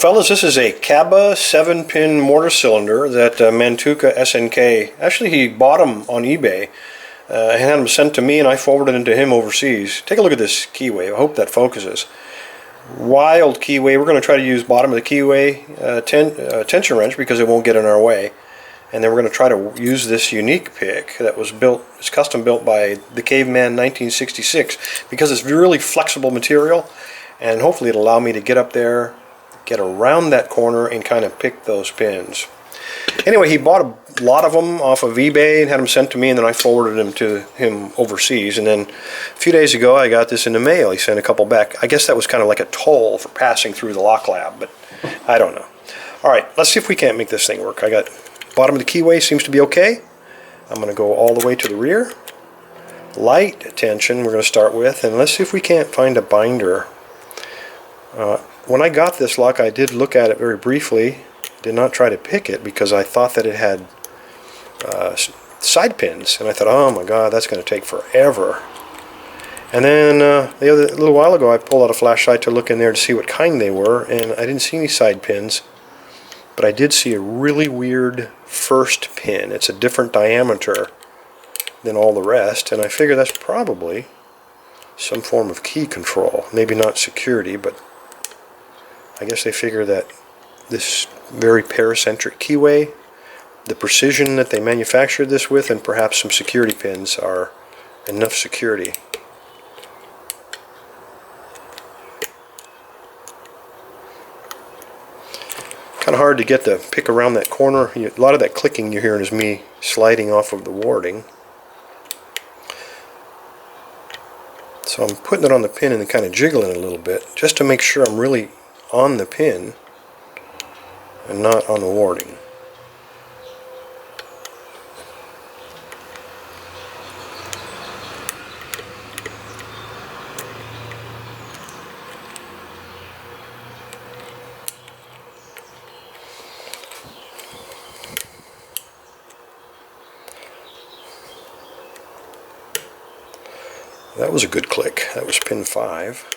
Fellas, this is a Kaba 7-pin mortar cylinder that MantukaSNK, actually he bought them on eBay, and had them sent to me and I forwarded them to him overseas. Take a look at this keyway. I hope that focuses. Wild keyway. We're going to try to use bottom of the keyway tension wrench because it won't get in our way. And then we're going to try to use this unique pick that was built, it's custom built by the Caveman 1966 because it's really flexible material, and hopefully it'll allow me to get up there, get around that corner, and kind of pick those pins. Anyway, he bought a lot of them off of eBay and had them sent to me, and then I forwarded them to him overseas. And then a few days ago I got this in the mail. He sent a couple back. I guess that was kind of like a toll for passing through the lock lab, but I don't know. Alright, let's see if we can't make this thing work. I got bottom of the keyway, seems to be okay. I'm going to go all the way to the rear. Light tension we're going to start with, and let's see if we can't find a binder. When I got this lock, I did look at it very briefly. Did not try to pick it because I thought that it had side pins, and I thought, oh my god, that's going to take forever. And then a little while ago I pulled out a flashlight to look in there to see what kind they were, and I didn't see any side pins, but I did see a really weird first pin. It's a different diameter than all the rest, and I figure that's probably some form of key control. Maybe not security, but I guess they figure that this very paracentric keyway, the precision that they manufactured this with, and perhaps some security pins are enough security. Kind of hard to get the pick around that corner. A lot of that clicking you're hearing is me sliding off of the warding. So I'm putting it on the pin and then kind of jiggling it a little bit just to make sure I'm really on the pin and not on the warding. That was a good click. That was pin 5.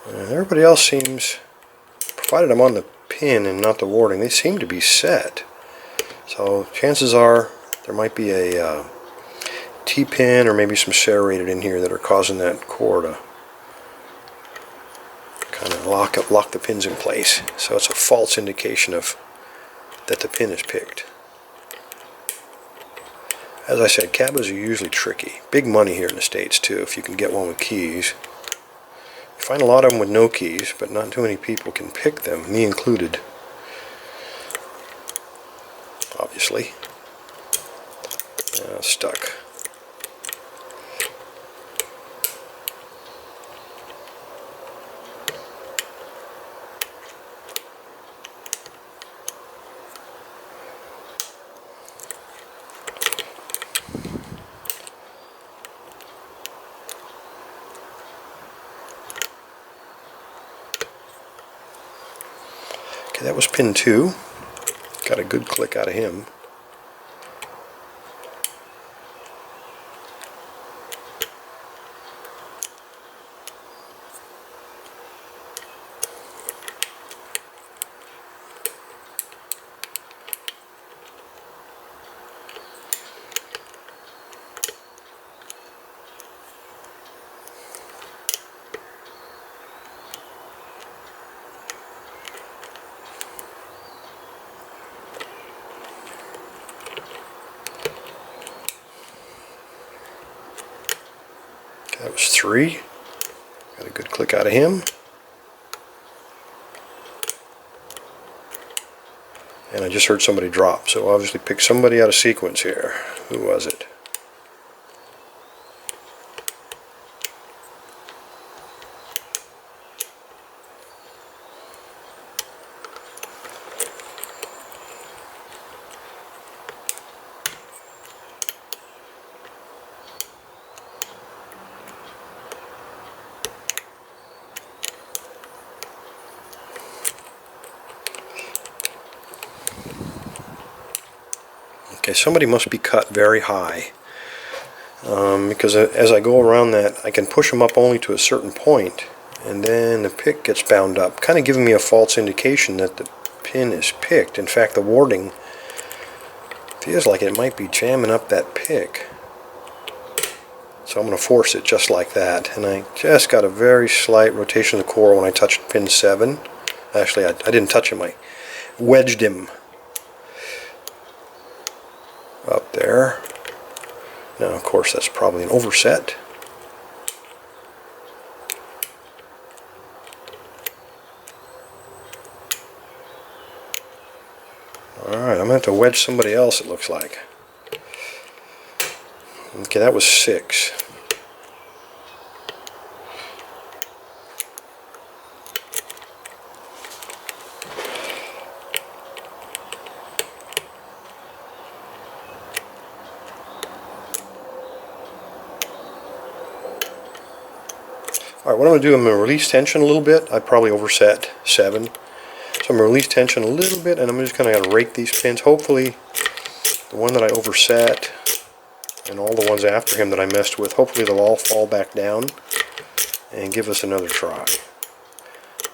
And everybody else seems, provided I'm on the pin and not the warding, they seem to be set. So chances are there might be a T-pin or maybe some serrated in here that are causing that core to kind of lock the pins in place. So it's a false indication of that the pin is picked. As I said, Kabas are usually tricky. Big money here in the States too if you can get one with keys. You find a lot of them with no keys, but not too many people can pick them, me included. Obviously. Stuck. Okay, that was pin 2. Got a good click out of him. That was 3. Got a good click out of him. And I just heard somebody drop, so obviously picked somebody out of sequence here. Who was it? Okay, somebody must be cut very high, because as I go around that, I can push them up only to a certain point, and then the pick gets bound up, kind of giving me a false indication that the pin is picked. In fact, the warding feels like it might be jamming up that pick. So I'm going to force it just like that, and I just got a very slight rotation of the core when I touched pin 7. Actually, I didn't touch him, I wedged him up there. Now, of course, that's probably an overset. Alright, I'm going to have to wedge somebody else, it looks like. Okay, that was 6. Alright, what I'm going to do, I'm going to release tension a little bit. I probably overset 7. So I'm going to release tension a little bit, and I'm just kind of rake these pins. Hopefully, the one that I overset and all the ones after him that I messed with, hopefully they'll all fall back down and give us another try.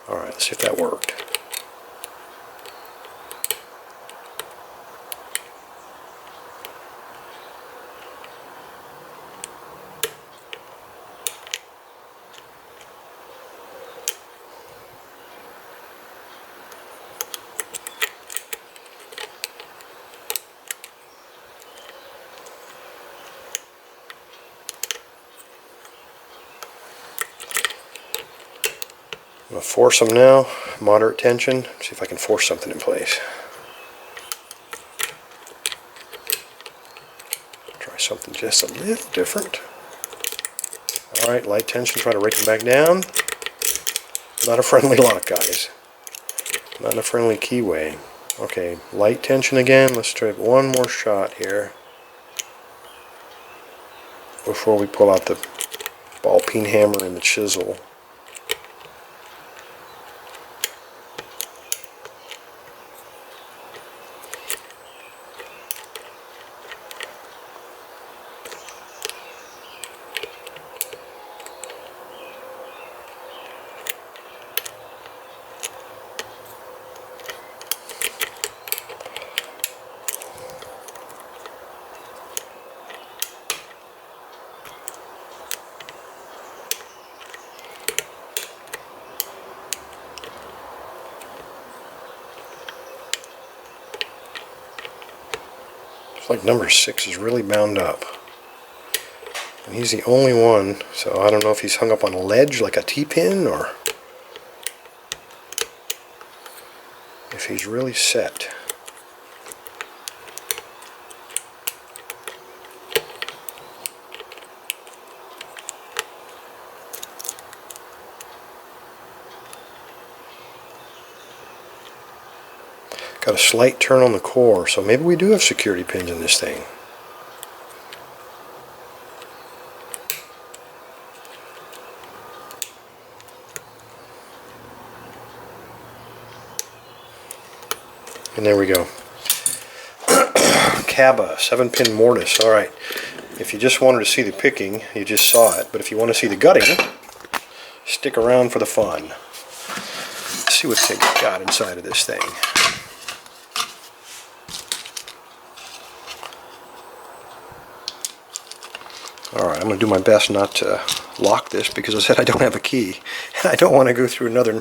Alright, let's see if that worked. I'm going to force them now, moderate tension, see if I can force something in place. Try something just a little different. Alright, light tension, try to rake them back down. Not a friendly lock, guys. Not a friendly keyway. Okay, light tension again. Let's try one more shot here before we pull out the ball peen hammer and the chisel. It's like number 6 is really bound up. And he's the only one, so I don't know if he's hung up on a ledge like a T-pin or if he's really set. Got a slight turn on the core, so maybe we do have security pins in this thing. And there we go. Kaba, 7-pin mortise. Alright, if you just wanted to see the picking, you just saw it. But if you want to see the gutting, stick around for the fun. Let's see what they got inside of this thing. Alright, I'm going to do my best not to lock this because I said I don't have a key. And I don't want to go through another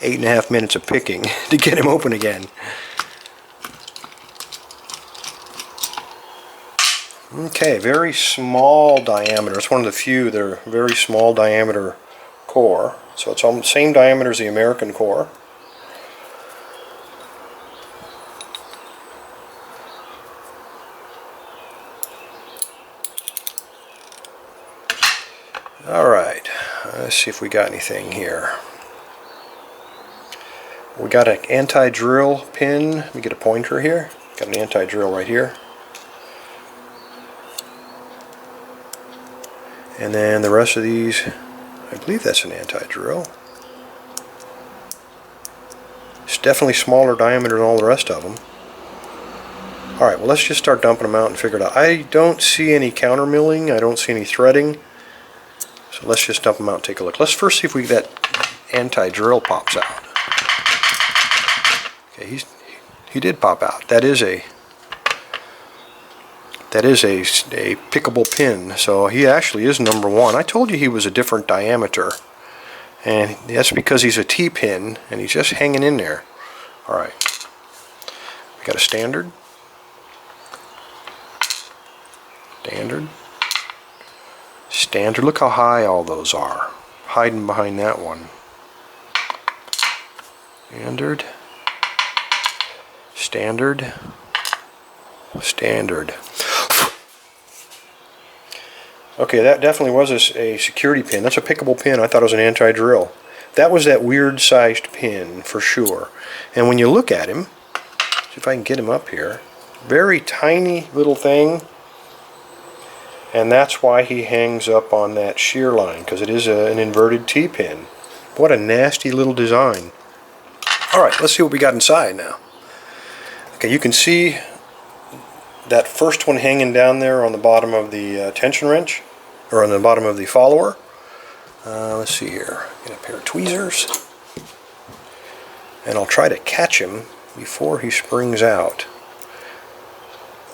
8.5 minutes of picking to get him open again. Okay, very small diameter. It's one of the few that are very small diameter core. So it's the same diameter as the American core. Alright, let's see if we got anything here. We got an anti-drill pin. Let me get a pointer here. Got an anti-drill right here. And then the rest of these, I believe that's an anti-drill. It's definitely smaller diameter than all the rest of them. Alright, well let's just start dumping them out and figure it out. I don't see any counter milling, I don't see any threading. So let's just dump them out and take a look. Let's first see if that anti-drill pops out. Okay, he did pop out. That is a pickable pin, so he actually is number 1. I told you he was a different diameter, and that's because he's a T-pin and he's just hanging in there. Alright, we got a standard, standard, look how high all those are, hiding behind that one. Standard. Okay, that definitely was a security pin. That's a pickable pin. I thought it was an anti-drill. That was that weird sized pin for sure. And when you look at him, see if I can get him up here, very tiny little thing. And that's why he hangs up on that shear line, because it is an inverted T-pin. What a nasty little design. Alright, let's see what we got inside now. Okay, you can see that first one hanging down there on the bottom of the tension wrench, or on the bottom of the follower. Let's see here. Get a pair of tweezers, and I'll try to catch him before he springs out.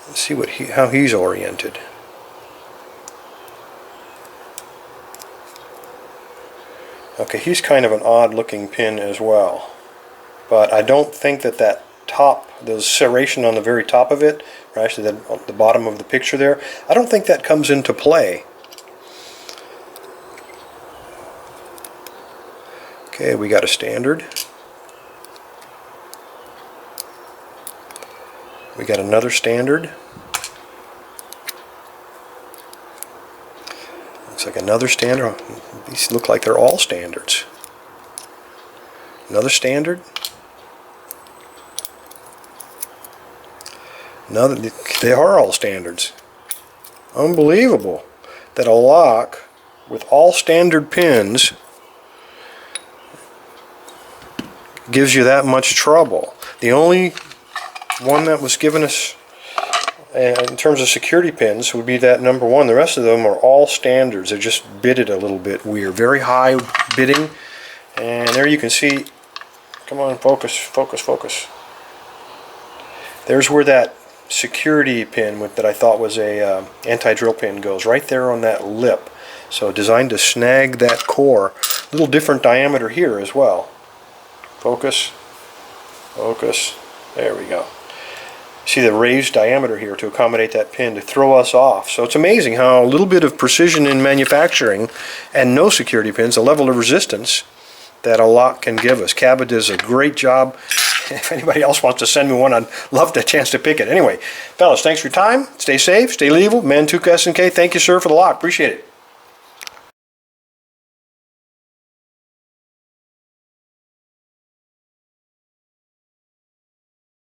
Let's see how he's oriented. Okay, he's kind of an odd looking pin as well, but I don't think that top, the serration on the very top of it, or actually the bottom of the picture there, I don't think that comes into play. Okay, we got a standard. We got another standard. Looks like another standard. These look like they're all standards. Another standard. They are all standards. Unbelievable that a lock with all standard pins gives you that much trouble. The only one that was given us in terms of security pins would be that number 1. The rest of them are all standards. They're just bitted a little bit weird. Very high bitting. And there you can see, come on, focus. There's where that security pin that I thought was a anti-drill pin goes, right there on that lip. So designed to snag that core. Little different diameter here as well. Focus. There we go. See the raised diameter here to accommodate that pin to throw us off. So it's amazing how a little bit of precision in manufacturing and no security pins, the level of resistance that a lock can give us. Kaba does a great job. If anybody else wants to send me one, I'd love the chance to pick it. Anyway, fellas, thanks for your time. Stay safe, stay legal. MantukaSNK, thank you, sir, for the lock. Appreciate it.